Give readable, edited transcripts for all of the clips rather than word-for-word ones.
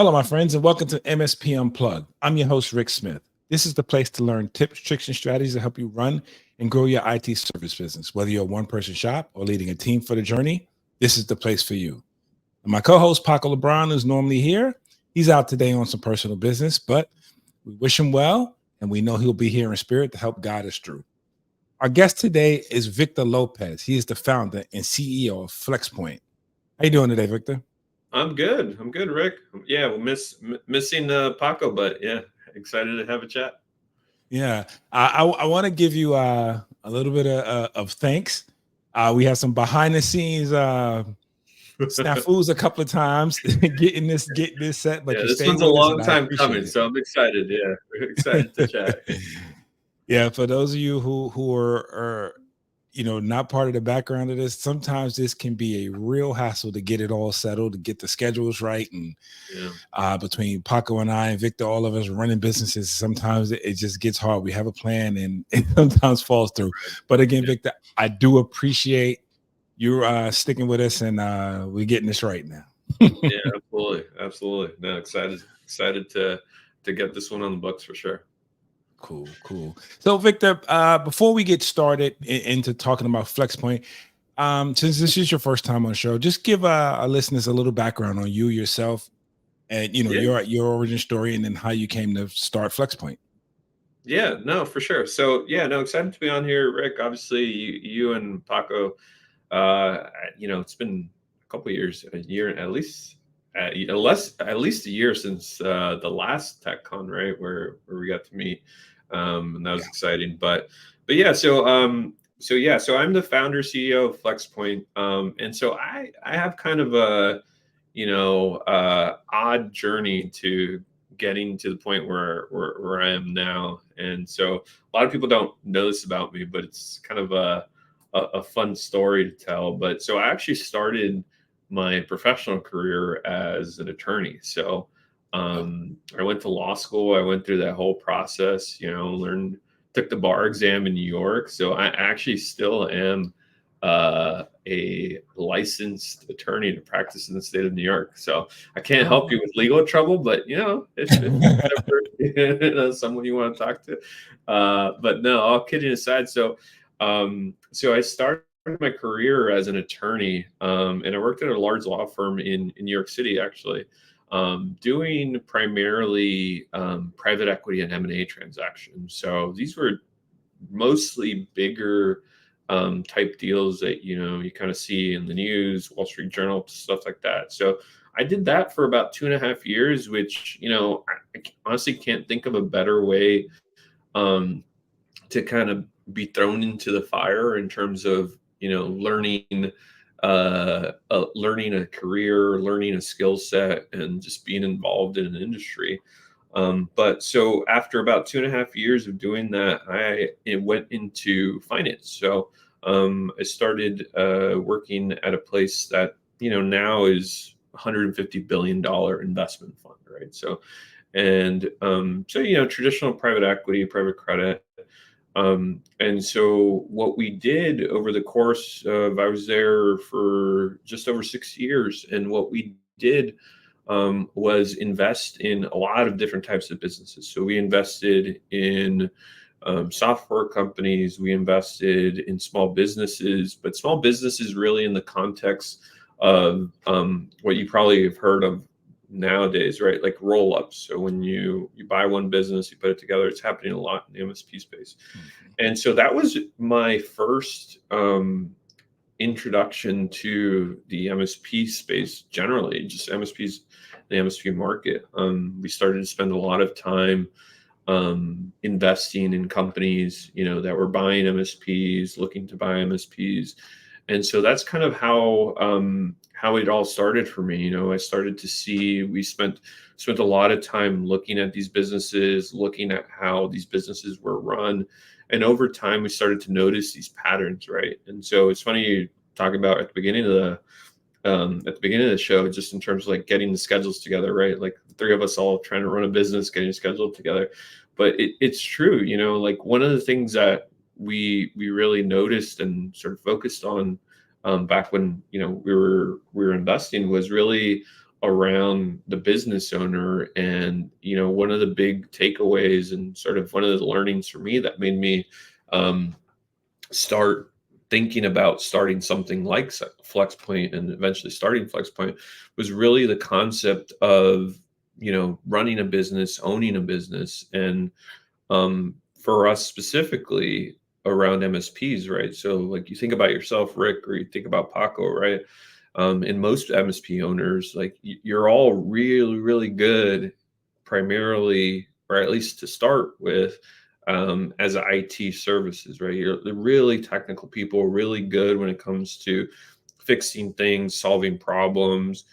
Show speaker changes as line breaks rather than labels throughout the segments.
Hello, my friends, and welcome to MSP Unplugged. I'm your host, Rick Smith. This is the place to learn tips, tricks, and strategies to help you run and grow your IT service business. Whether you're a one-person shop or leading a team for the journey, this is the place for you. And my co-host, Paco Lebron, is normally here. He's out today on some personal business, but we wish him well, and we know he'll be here in spirit to help guide us through. Our guest today is Victor Lopez. He is the founder and CEO of FlexPoint. How you doing today, Victor?
I'm good. I'm good, Rick. Yeah, we'll missing Paco, but yeah, excited to have a chat.
Yeah, I want to give you a little bit of thanks. We have some behind the scenes snafus a couple of times getting this set, but
Yeah,
you
this
stayed
one's a
with us, and
long
I
time
appreciate
coming, so I'm excited. Yeah, we're excited to chat.
it. Yeah, for those of you who are not part of the background of this, sometimes this can be a real hassle to get it all settled, to get the schedules right, and
Yeah,
between Paco and I and Victor, all of us running businesses, sometimes it just gets hard. We have a plan and it sometimes falls through. But again,
yeah,
Victor, I do appreciate you sticking with us, and we're getting this right now.
yeah, absolutely, absolutely. No, excited to get this one on the books for sure.
Cool. So, Victor, before we get started into talking about FlexPoint, since this is your first time on the show, just give our listeners a little background on you yourself, and
Yeah,
your origin story, and then how you came to start FlexPoint.
yeah, no, for sure. So yeah, no, excited to be on here, Rick. Obviously, you and Paco. It's been a couple of years, a year at least, at least a year since the last TechCon, right, where we got to meet, and that was exciting. But yeah, so I'm the founder CEO of FlexPoint, and so I have kind of a odd journey to getting to the point where I am now, and so a lot of people don't know this about me, but it's kind of a fun story to tell. But so I actually started my professional career as an attorney. So
Wow.
I went to law school. I went through that whole process. Took the bar exam in New York. So I actually still am a licensed attorney to practice in the state of New York. So I can't help you with legal trouble, but if ever someone you want to talk to, but no, all kidding aside. So I started my career as an attorney, and I worked at a large law firm in New York City, actually, doing primarily private equity and M&A transactions. So these were mostly bigger type deals that you kind of see in the news, Wall Street Journal, stuff like that. So I did that for about 2.5 years, which I honestly can't think of a better way to kind of be thrown into the fire in terms of learning a career, learning a skill set, and just being involved in an industry. But so after about 2.5 years of doing that, it went into finance. So I started working at a place that now is $150 billion investment fund, right? So traditional private equity, private credit. And so what we did over the course of, I was there for just over 6 years, and what we did was invest in a lot of different types of businesses. So we invested in software companies, we invested in small businesses, but small businesses really in the context of what you probably have heard of nowadays, right? Like roll ups. So when you buy one business, you put it together. It's happening a lot in the MSP space.
Mhm.
And so that was my first introduction to the MSP space generally, just MSPs, the MSP market. We started to spend a lot of time investing in companies, that were buying MSPs, looking to buy MSPs, and so that's kind of how it all started for me. I started to see we spent a lot of time looking at these businesses, looking at how these businesses were run, and over time we started to notice these patterns, right? And so it's funny you talk about at the beginning of the show, just in terms of like getting the schedules together, right? Like the three of us all trying to run a business, getting scheduled together. But it's true, like one of the things that we really noticed and sort of focused on back when we were investing was really around the business owner. And, one of the big takeaways and sort of one of the learnings for me that made me start thinking about starting something like FlexPoint and eventually starting FlexPoint was really the concept of, running a business, owning a business. And for us specifically around MSPs, right? So like you think about yourself, Rick, or you think about Paco, right? And most MSP owners, like you're all really, really good, primarily, or at least to start with, as IT services, right? You're the really technical people, really good when it comes to fixing things, solving problems.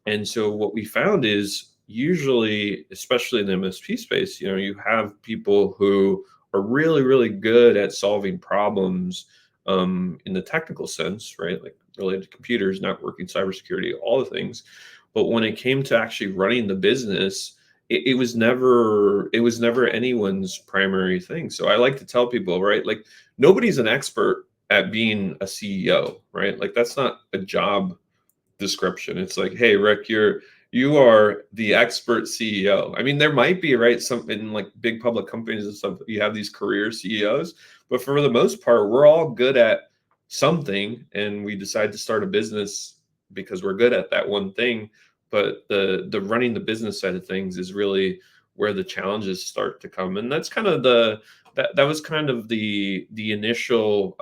And so what we found is usually, especially in the MSP space, you have people who are really, really good at solving problems in the technical sense, right? Like related to computers, networking, cybersecurity, all the things. But when it came to actually running the business, it was never anyone's primary thing. So I like to tell people, right? Like nobody's an expert at being a CEO, right? Like that's not a job description. It's like, hey, Rick, you are the expert CEO. I mean, there might be, right, some in like big public companies and stuff, you have these career CEOs, but for the most part, we're all good at something, and we decide to start a business because we're good at that one thing. But the running the business side of things is really where the challenges start to come, and that's kind of that was kind of the initial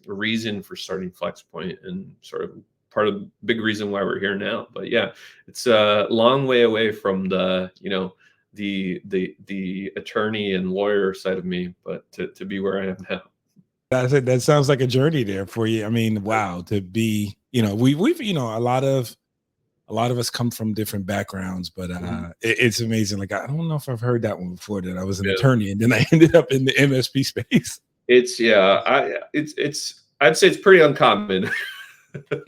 reason for starting FlexPoint, and sort of part of the big reason why we're here now. But yeah, it's a long way away from the the attorney and lawyer side of me, but to be where I am now.
That's it. That sounds like a journey there for you. I mean, wow, to be, we've, a lot of us come from different backgrounds, but
Mhm.
it's amazing. Like, I don't know if I've heard that one before, that I was an
Yeah.
attorney and then I ended up in the MSP space.
It's yeah, it's I'd say it's pretty uncommon.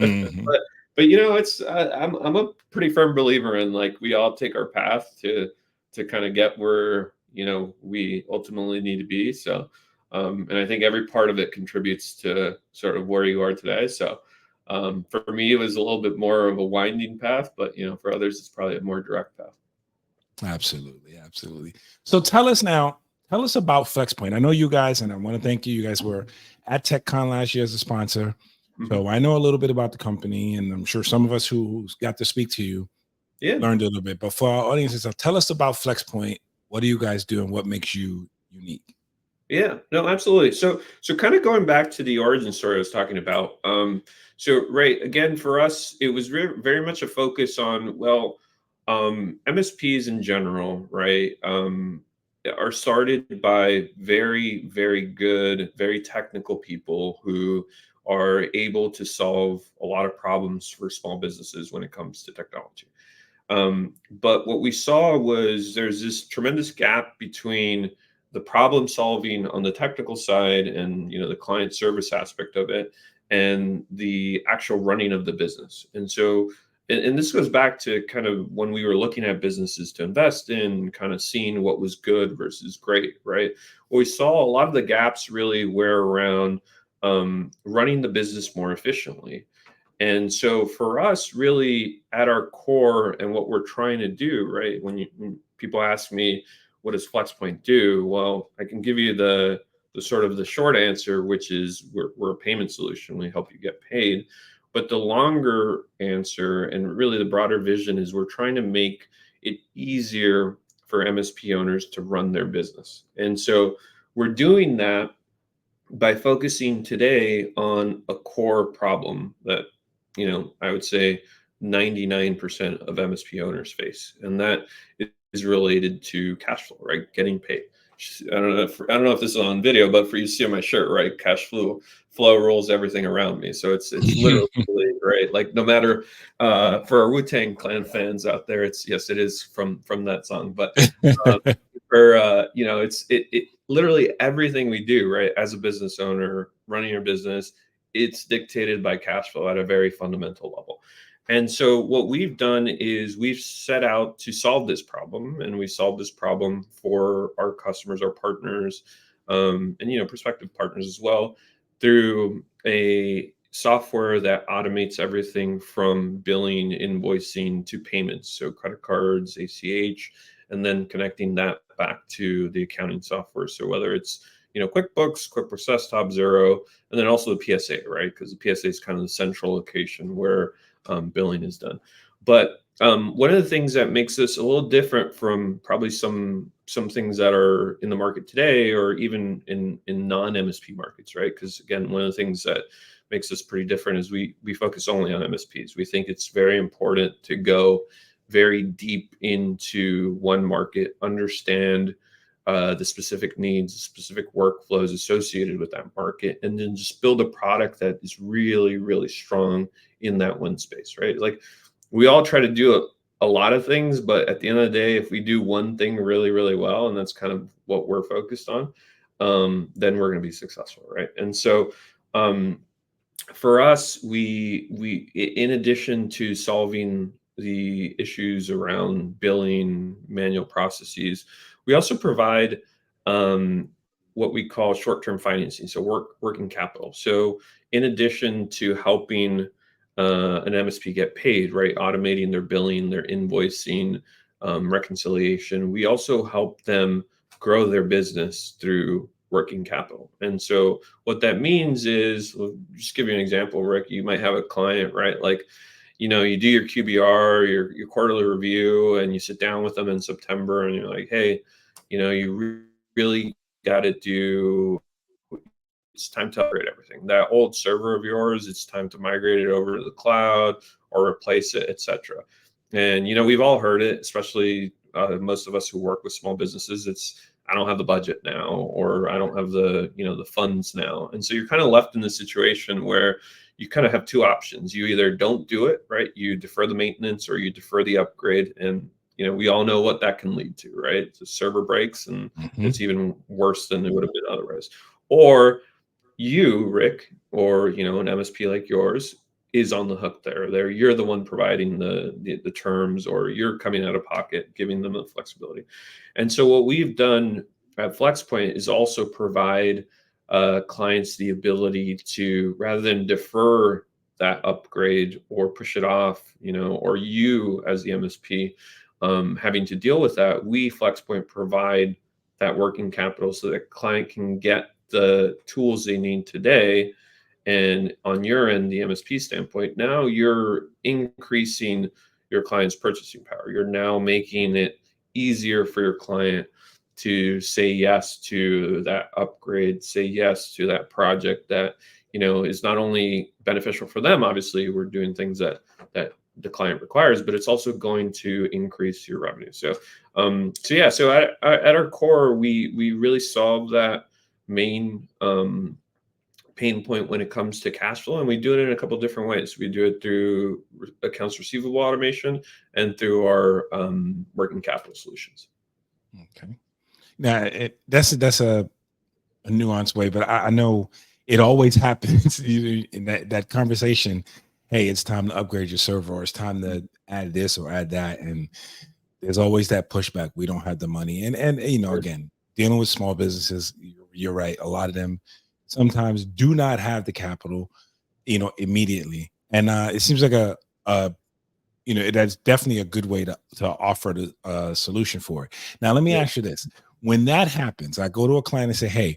Mhm.
but it's I'm a pretty firm believer in, like, we all take our path to kind of get where we ultimately need to be. So and I think every part of it contributes to sort of where you are today. So for me, it was a little bit more of a winding path, but for others, it's probably a more direct path.
Absolutely, absolutely. So tell us about FlexPoint. I know you guys, and I want to thank you. You guys were at TechCon last year as a sponsor.
Mhm.
So I know a little bit about the company, and I'm sure some of us who got to speak to you
Yeah.
learned a little bit. But for our audiences, tell us about FlexPoint. What do you guys do, and what makes you unique?
Yeah, no, absolutely. So kind of going back to the origin story I was talking about. So right, again, for us, it was very much a focus on, well, MSPs in general, right, are started by very, very good, very technical people who are able to solve a lot of problems for small businesses when it comes to technology. But what we saw was there's this tremendous gap between the problem solving on the technical side and the client service aspect of it, and the actual running of the business. And so, and this goes back to kind of when we were looking at businesses to invest in, kind of seeing what was good versus great, right? Well, we saw a lot of the gaps really were around running the business more efficiently. And so for us, really at our core and what we're trying to do, right? When people ask me, what does FlexPoint do? Well, I can give you the sort of the short answer, which is we're a payment solution. We help you get paid. But the longer answer and really the broader vision is we're trying to make it easier for MSP owners to run their business. And so we're doing that by focusing today on a core problem that I would say 99% of MSP owners face, and that is related to cash flow, right? Getting paid. I don't know if this is on video, but for you to see on my shirt, right? Cash flow rolls everything around me. So it's literally right. Like no matter for our Wu-Tang Clan fans out there, it's yes, it is from that song, but uh, for it literally everything we do, right, as a business owner running your business, it's dictated by cash flow at a very fundamental level. And so what we've done is we've set out to solve this problem, and we solve this problem for our customers, our partners, and prospective partners as well, through software that automates everything from billing, invoicing to payments. So credit cards, ACH, and then connecting that back to the accounting software. So whether it's, QuickBooks Desktop, Xero, and then also the PSA, right? Because the PSA is kind of the central location where billing is done. But one of the things that makes this a little different from probably some things that are in the market today, or even in non-MSP markets, right? Because again, one of the things that makes us pretty different is we focus only on MSPs. We think it's very important to go very deep into one market, understand the specific needs, the specific workflows associated with that market, and then just build a product that is really, really strong in that one space, right? Like we all try to do a lot of things, but at the end of the day, if we do one thing really, really well, and that's kind of what we're focused on, then we're going to be successful, right? And so, for us, we in addition to solving the issues around billing, manual processes, we also provide what we call short-term financing, so working capital. So in addition to helping an MSP get paid, right, automating their billing, their invoicing, reconciliation, we also help them grow their business through working capital. And so what that means is, just give you an example, Rick, you might have a client, right? Like, you do your QBR, your quarterly review, and you sit down with them in September and you're like, hey, you really got to it's time to upgrade everything. That old server of yours, it's time to migrate it over to the cloud or replace it, etc. And, we've all heard it, especially most of us who work with small businesses. It's, I don't have the budget now, or I don't have the funds now. And so you're kind of left in the situation where you kind of have two options. You either don't do it, right? You defer the maintenance or you defer the upgrade. And, we all know what that can lead to, right? The server breaks and it's even worse than it would have been otherwise. Or you, Rick, or, an MSP like yours is on the hook there. You're the one providing the terms, or you're coming out of pocket, giving them the flexibility. And so what we've done at FlexPoint is also provide clients the ability to, rather than defer that upgrade or push it off, or you as the MSP having to deal with that, we FlexPoint provide that working capital so that client can get the tools they need today. And on your end, the MSP standpoint, now you're increasing your client's purchasing power. You're now making it easier for your client to say yes to that upgrade, say yes to that project that, is not only beneficial for them. Obviously, we're doing things that the client requires, but it's also going to increase your revenue. So at our core, we really solve that main pain point when it comes to cash flow, and we do it in a couple of different ways. We do it through accounts receivable automation and through our working capital solutions.
Okay. Now that's a nuanced way, but I know it always happens in that conversation. Hey, it's time to upgrade your server, or it's time to add this or add that, and there's always that pushback. We don't have the money, and again, dealing with small businesses, you're right. A lot of them sometimes do not have the capital, immediately, and it seems like that's definitely a good way to offer the solution for it. Now, let me ask you this: when that happens, I go to a client and say, "Hey,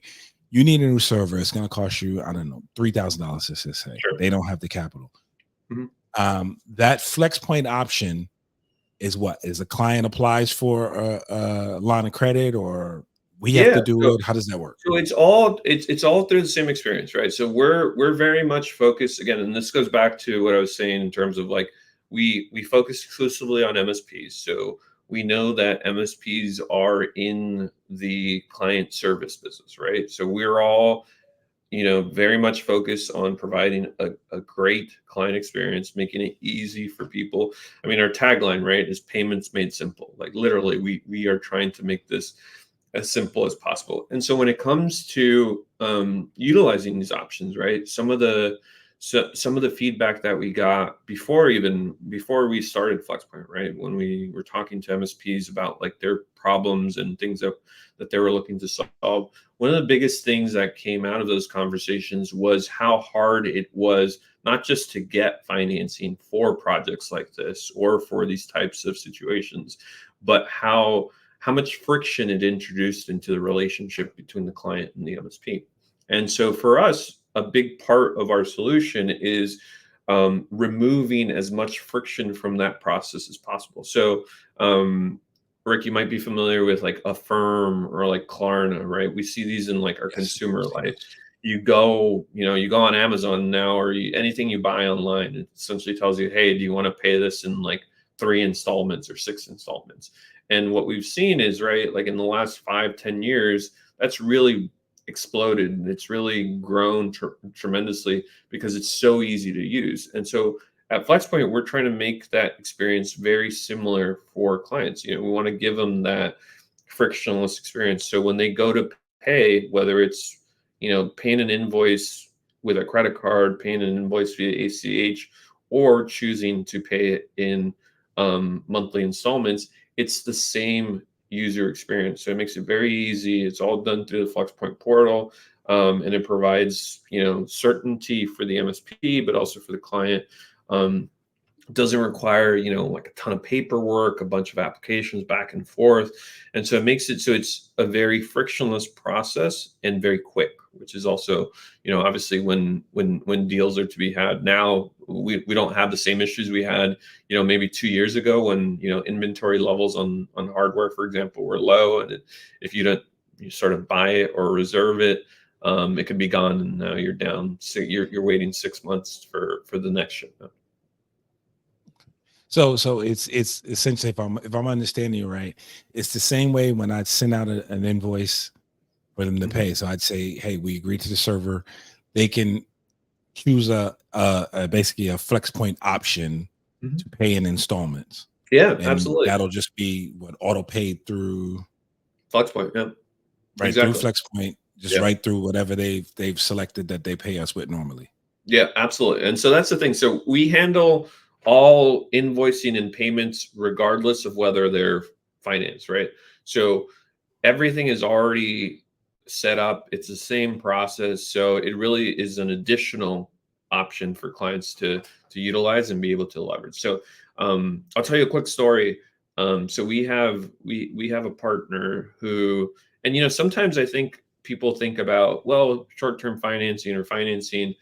you need a new server. It's going to cost you, I don't know, $3,000." Let's just say they don't have the capital. That FlexPoint option is what? Is a client applies for a line of credit, or we have to do it? How does that work?
So it's all through the same experience, right? So we're very much focused again, and this goes back to what I was saying in terms of like we focus exclusively on MSPs. So we know that MSPs are in the client service business, right? So we're all very much focused on providing a great client experience, making it easy for people. I mean, our tagline, right, is payments made simple. Like literally, we are trying to make this as simple as possible. And so when it comes to utilizing these options, right, some of the So some of the feedback that we got before we started FlexPoint, right? When we were talking to MSPs about like their problems and things that they were looking to solve, one of the biggest things that came out of those conversations was how hard it was not just to get financing for projects like this or for these types of situations, but how much friction it introduced into the relationship between the client and the MSP. And so for us, a big part of our solution is removing as much friction from that process as possible. So, Rick, you might be familiar with like Affirm or like Klarna, right? We see these in like our consumer life. You go on Amazon now, or anything you buy online, it essentially tells you, hey, do you want to pay this in like 3 installments or 6 installments? And what we've seen is, right, like in the last 5-10 years, that's really exploded and it's really grown tremendously because it's so easy to use. And so at FlexPoint, we're trying to make that experience very similar for clients. We want to give them that frictionless experience. So when they go to pay, whether it's, paying an invoice with a credit card, paying an invoice via ACH, or choosing to pay it in monthly installments, it's the same user experience. So it makes it very easy. It's all done through the FlexPoint portal, and it provides certainty for the MSP, but also for the client. Doesn't require like a ton of paperwork, a bunch of applications back and forth, and so it makes it so it's a very frictionless process and very quick, which is also obviously when deals are to be had now, we don't have the same issues we had maybe 2 years ago when inventory levels on hardware, for example, were low, and if you sort of buy it or reserve it, it could be gone, and now you're down. So you're waiting 6 months for the next shipment.
So it's essentially, if I'm understanding you right, it's the same way when I send out an invoice for them to pay. So I'd say, hey, we agree to the server. They can choose basically a FlexPoint option to pay in installments.
Yeah,
and
absolutely.
That'll just be what auto paid through
FlexPoint. Yeah,
right,
exactly.
through FlexPoint, just right through whatever they've selected that they pay us with normally.
Yeah, absolutely. And so that's the thing. So we handle all invoicing and payments regardless of whether they're financed, right? So everything is already set up. It's the same process. So it really is an additional option for clients to utilize and be able to leverage. So I'll tell you a quick story. So we have a partner who, and sometimes I think people think about, well, short-term financing or financing.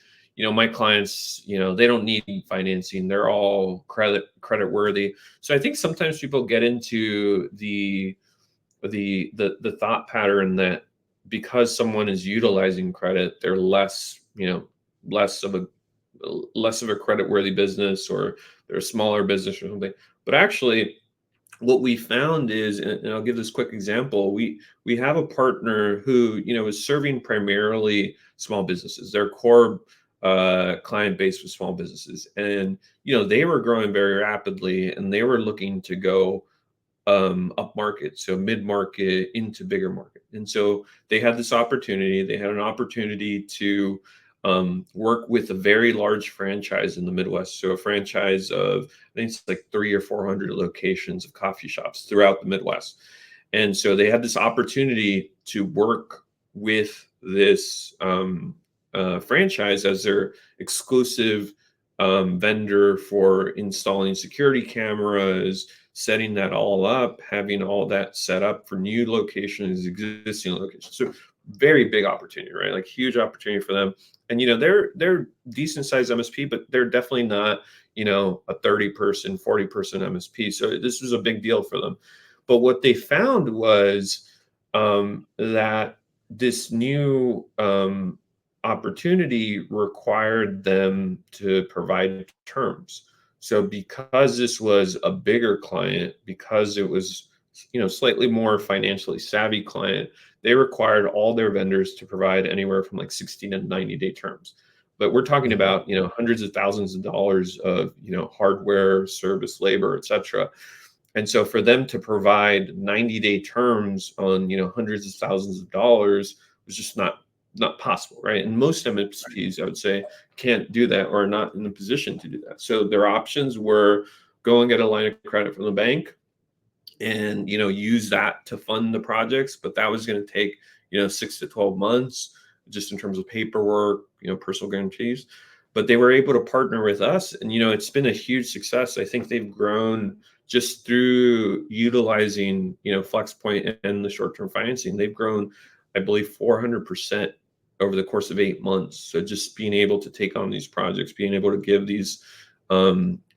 My clients, they don't need financing. They're all credit worthy. So I think sometimes people get into the thought pattern that because someone is utilizing credit, they're less of a credit worthy business, or they're a smaller business or something. But actually, what we found is, and I'll give this quick example, we have a partner who is serving primarily small businesses. Their core client base was small businesses, and they were growing very rapidly, and they were looking to go up market, so mid market into bigger market. And so they had this opportunity. They had an opportunity to work with a very large franchise in the Midwest. So a franchise of, I think it's like 300 or 400 locations of coffee shops throughout the Midwest. And so they had this opportunity to work with this franchise as their exclusive vendor for installing security cameras, setting that all up, having all that set up for new locations, existing locations. So very big opportunity, right? Like huge opportunity for them. And they're decent sized MSP, but they're definitely not a 30-person, 40-person MSP. So this was a big deal for them. But what they found was that this new opportunity required them to provide terms. So because this was a bigger client, because it was slightly more financially savvy client, they required all their vendors to provide anywhere from like 60 to 90-day terms. But we're talking about hundreds of thousands of dollars of hardware, service, labor, etc. And so for them to provide 90-day terms on hundreds of thousands of dollars was just not not possible, right? And most MSPs, I would say, can't do that or are not in a position to do that. So their options were go and get a line of credit from the bank and use that to fund the projects, but that was going to take 6 to 12 months just in terms of paperwork, personal guarantees. But they were able to partner with us, and it's been a huge success. I think they've grown just through utilizing FlexPoint and the short-term financing. They've grown, I believe, 400% over the course of 8 months. So just being able to take on these projects, being able to give these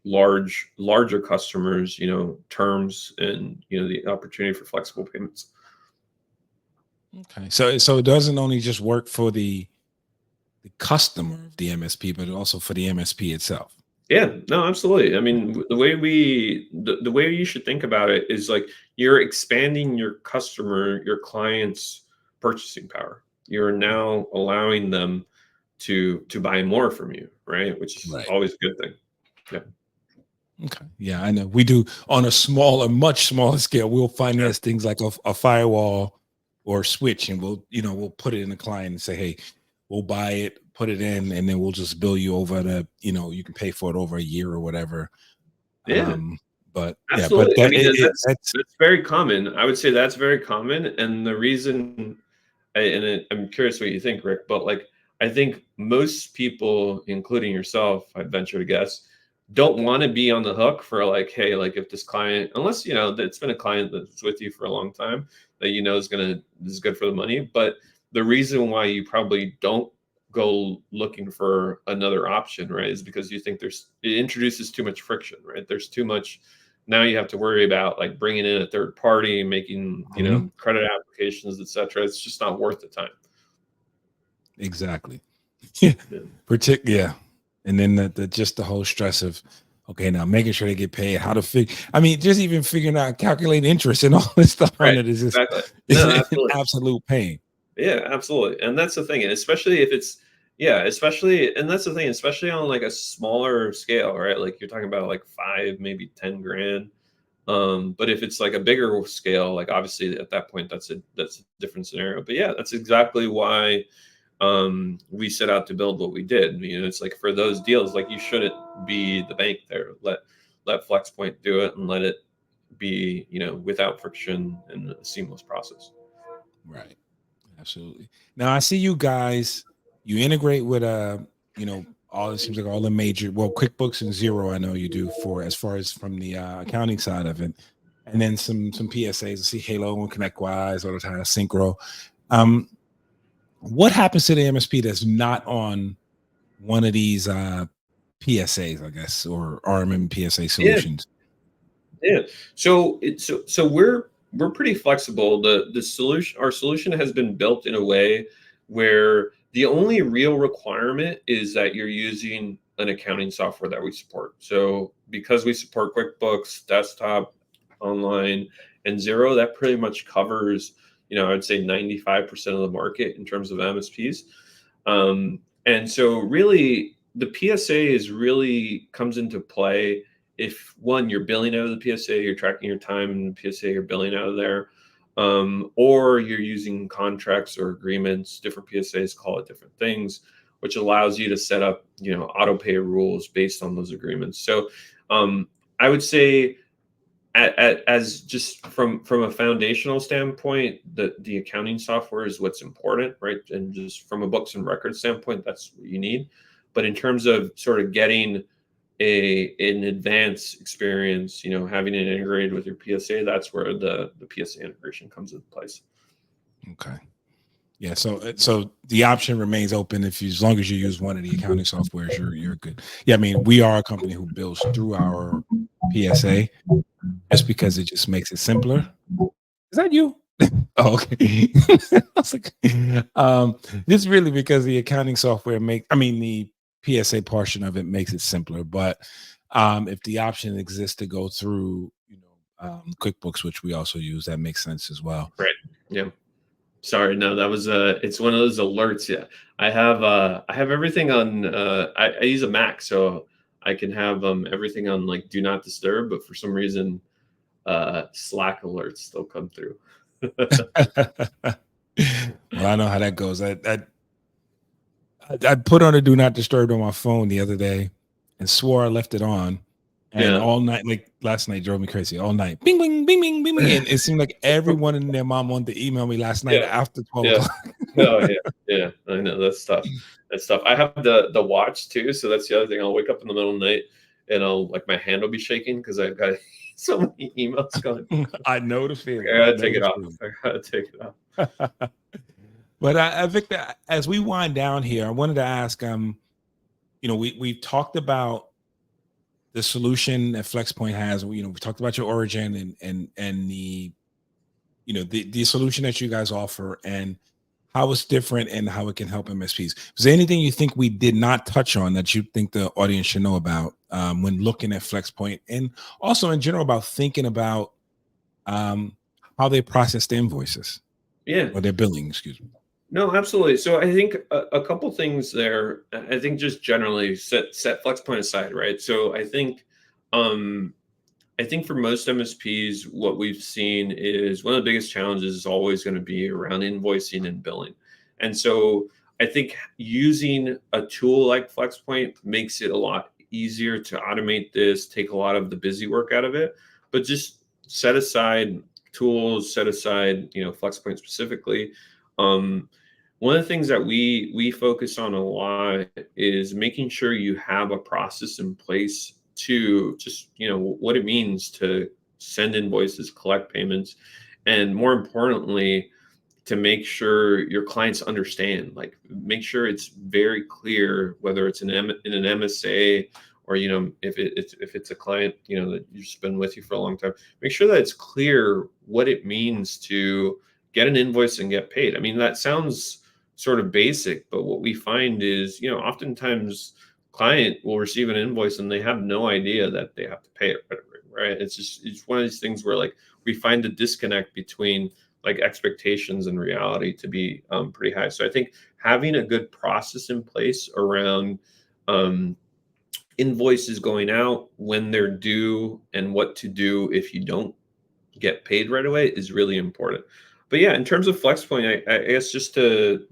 larger customers terms and the opportunity for flexible payments.
Okay, so it doesn't only just work for the customer of the MSP, but also for the MSP itself.
Yeah, no, absolutely. I mean, the way you should think about it is like you're expanding your client's purchasing power. You're now allowing them to buy more from you, right? Which is always a good thing. Yeah.
Okay. Yeah, I know. We do on a much smaller scale. We'll finance things like a firewall or switch, and we'll put it in the client and say, hey, we'll buy it, put it in, and then we'll just bill you over you can pay for it over a year or whatever.
Yeah.
But
absolutely.
yeah,
but that's very common. I would say that's very common. And the reason, I'm curious what you think, Rick, but like, I think most people, including yourself, I'd venture to guess, don't want to be on the hook for like, hey, like if this client, unless, it's been a client that's with you for a long time that, is good for the money. But the reason why you probably don't go looking for another option, right, is because you think it introduces too much friction, right? There's too much. Now you have to worry about like bringing in a third party, making, credit applications, etc. It's just not worth the time.
Exactly. Yeah. And then the whole stress of, okay, now making sure they get paid, how to just even figuring out, calculating interest and all this stuff on it is just an absolute pain.
Yeah, absolutely. And that's the thing. And especially if it's, and that's the thing, especially on like a smaller scale, right? Like you're talking about like 5, maybe 10 grand. But if it's like a bigger scale, like obviously at that point, that's a different scenario. But yeah, that's exactly why we set out to build what we did. It's like for those deals, like you shouldn't be the bank there. Let FlexPoint do it and let it be, without friction and a seamless process.
Right. Absolutely. Now I see you guys, you integrate with it seems like all the major, QuickBooks and Xero, I know you do as far as from the accounting side of it. And then some PSAs. I see Halo and ConnectWise all the time, Synchro. What happens to the MSP that's not on one of these PSAs, I guess, or RMM PSA solutions?
Yeah. So we're pretty flexible. Our solution has been built in a way where the only real requirement is that you're using an accounting software that we support. So because we support QuickBooks, desktop, online, and Xero, that pretty much covers, I would say 95% of the market in terms of MSPs. And so really the PSA really comes into play if one, you're billing out of the PSA, you're tracking your time in the PSA, you're billing out of there, or you're using contracts or agreements. Different PSAs call it different things, which allows you to set up, auto pay rules based on those agreements. So I would say as just from a foundational standpoint, the accounting software is what's important, right? And just from a books and records standpoint, that's what you need. But in terms of sort of getting an advanced experience, having it integrated with your PSA, that's where the PSA integration comes into place.
Okay. Yeah. So the option remains open as long as you use one of the accounting softwares, you're good. Yeah. I mean, we are a company who builds through our PSA just because it just makes it simpler. Is that you? Oh, okay. I was like, just really because the accounting software the PSA portion of it makes it simpler. But if the option exists to go through, QuickBooks, which we also use, that makes sense as well.
Right. Yeah. Sorry. No, that was it's one of those alerts. Yeah. I have everything on, I use a Mac, so I can have everything on like do not disturb, but for some reason, Slack alerts still come through.
Well, I know how that goes. I put on a do not disturb on my phone the other day and swore I left it on. And
Yeah.
all night, like last night, drove me crazy. All night, bing, bing, bing, bing, bing, bing. And it seemed like everyone and their mom wanted to email me last night
Yeah.
after 12
Yeah.
o'clock.
Oh yeah. Yeah. I know that's tough. That's tough. I have the watch too, so that's the other thing. I'll wake up in the middle of the night and I'll like my hand will be shaking because I've got so many emails going.
I know the
I
feeling. I
gotta
know
take it
the
off.
feeling.
I gotta take it off.
But Victor, as we wind down here, I wanted to ask, we talked about the solution that FlexPoint has. We talked about your origin and the solution that you guys offer and how it's different and how it can help MSPs. Is there anything you think we did not touch on that you think the audience should know about when looking at FlexPoint, and also in general about thinking about how they process the invoices
Yeah.
or their billing? Excuse me.
No, absolutely. So I think a couple things there. I think just generally set FlexPoint aside, right? So um, I think for most MSPs, what we've seen is one of the biggest challenges is always going to be around invoicing and billing. And so I think using a tool like FlexPoint makes it a lot easier to automate this, take a lot of the busy work out of it, but just set aside tools, set aside, FlexPoint specifically. Um, One of the things that we focus on a lot is making sure you have a process in place to just what it means to send invoices, collect payments, and more importantly, to make sure your clients understand. Like, make sure it's very clear whether it's in an MSA or if it's a client that you've been with you for a long time. Make sure that it's clear what it means to get an invoice and get paid. I mean, that sounds sort of basic, but what we find is oftentimes client will receive an invoice and they have no idea that they have to pay it, right? It's one of these things where like we find the disconnect between like expectations and reality to be pretty high. So I think having a good process in place around um, invoices going out, when they're due, and what to do if you don't get paid right away is really important. But yeah, in terms of FlexPoint, I guess just to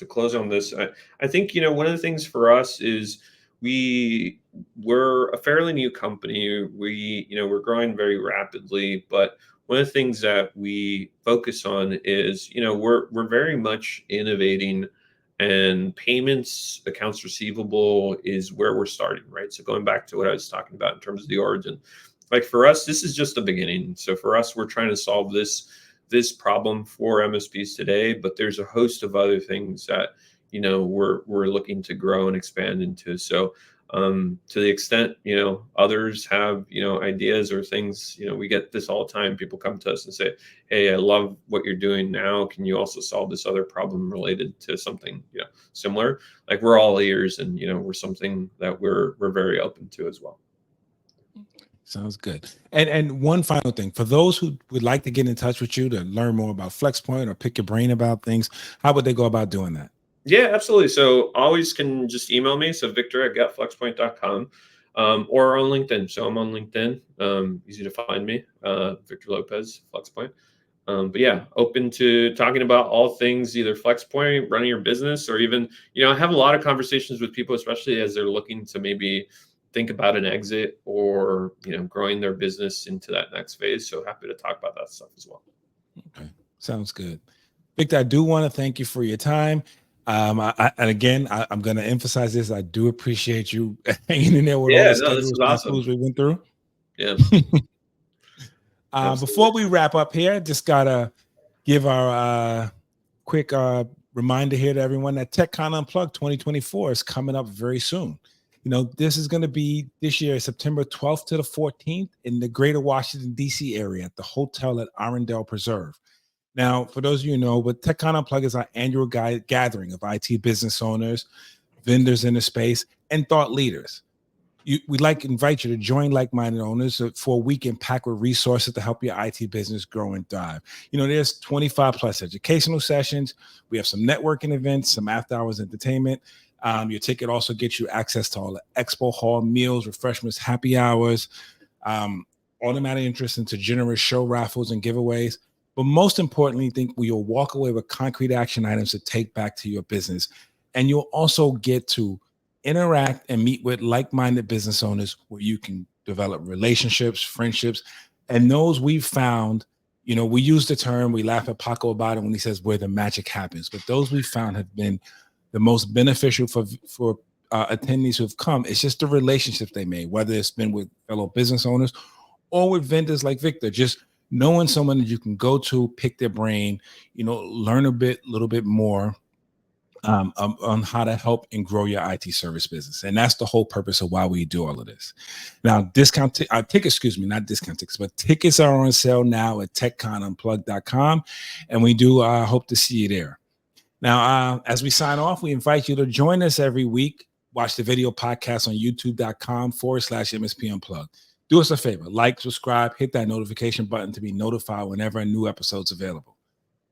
close on this, I think one of the things for us is we're a fairly new company. We're growing very rapidly, but one of the things that we focus on is we're very much innovating, and payments, accounts receivable is where we're starting, right? So going back to what I was talking about in terms of the origin, like for us, this is just the beginning. So for us, we're trying to solve this problem for MSPs today, but there's a host of other things that we're looking to grow and expand into. So to the extent others have ideas or things, we get this all the time. People come to us and say, hey, I love what you're doing now, can you also solve this other problem related to something similar? Like, we're all ears, and we're something that we're very open to as well.
Sounds good. And one final thing, for those who would like to get in touch with you to learn more about FlexPoint or pick your brain about things, how would they go about doing that?
Yeah, absolutely. So always can just email me. So victor@getflexpoint.com, or on LinkedIn. So I'm on LinkedIn. Easy to find me, Victor Lopez, FlexPoint. But yeah, open to talking about all things, either FlexPoint, running your business, or even, I have a lot of conversations with people, especially as they're looking to maybe think about an exit or, growing their business into that next phase. So happy to talk about that stuff as well.
Okay. Sounds good. Victor, I do want to thank you for your time. And again, I'm going to emphasize this. I do appreciate you hanging in there with all
Yeah,
the
no, this
schedules
is awesome.
we went through.
Yeah.
Before we wrap up here, just got to give our quick reminder here to everyone that TechCon Unplugged 2024 is coming up very soon. This is going to be this year, September 12th to the 14th in the greater Washington, D.C. area at the hotel at Arundel Preserve. Now, for those of you who know, but TechCon Unplugged is our annual gathering of IT business owners, vendors in the space, and thought leaders. We'd like to invite you to join like-minded owners for a weekend packed with resources to help your IT business grow and thrive. There's 25 plus educational sessions. We have some networking events, some after hours entertainment. Your ticket also gets you access to all the expo hall meals, refreshments, happy hours, automatic interest into generous show raffles and giveaways. But most importantly, I think you'll walk away with concrete action items to take back to your business. And you'll also get to interact and meet with like-minded business owners where you can develop relationships, friendships, and those we've found, we use the term, we laugh at Paco about it when he says where the magic happens, but those we found have been the most beneficial for attendees who've come. It's just the relationships they made, whether it's been with fellow business owners or with vendors like Victor, just knowing someone that you can go to, pick their brain, learn a little bit more on how to help and grow your IT service business. And that's the whole purpose of why we do all of this. Now, tickets are on sale now at TechConUnplugged.com. And we do hope to see you there. Now, as we sign off, we invite you to join us every week. Watch the video podcast on youtube.com/MSP Unplugged. Do us a favor, like, subscribe, hit that notification button to be notified whenever a new episode's available.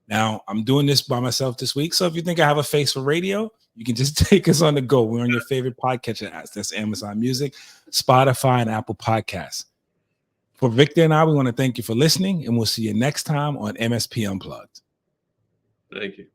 Now, I'm doing this by myself this week, so if you think I have a face for radio, you can just take us on the go. We're on your favorite podcatcher apps. That's Amazon Music, Spotify, and Apple Podcasts. For Victor and I, we want to thank you for listening, and we'll see you next time on MSP Unplugged.
Thank you.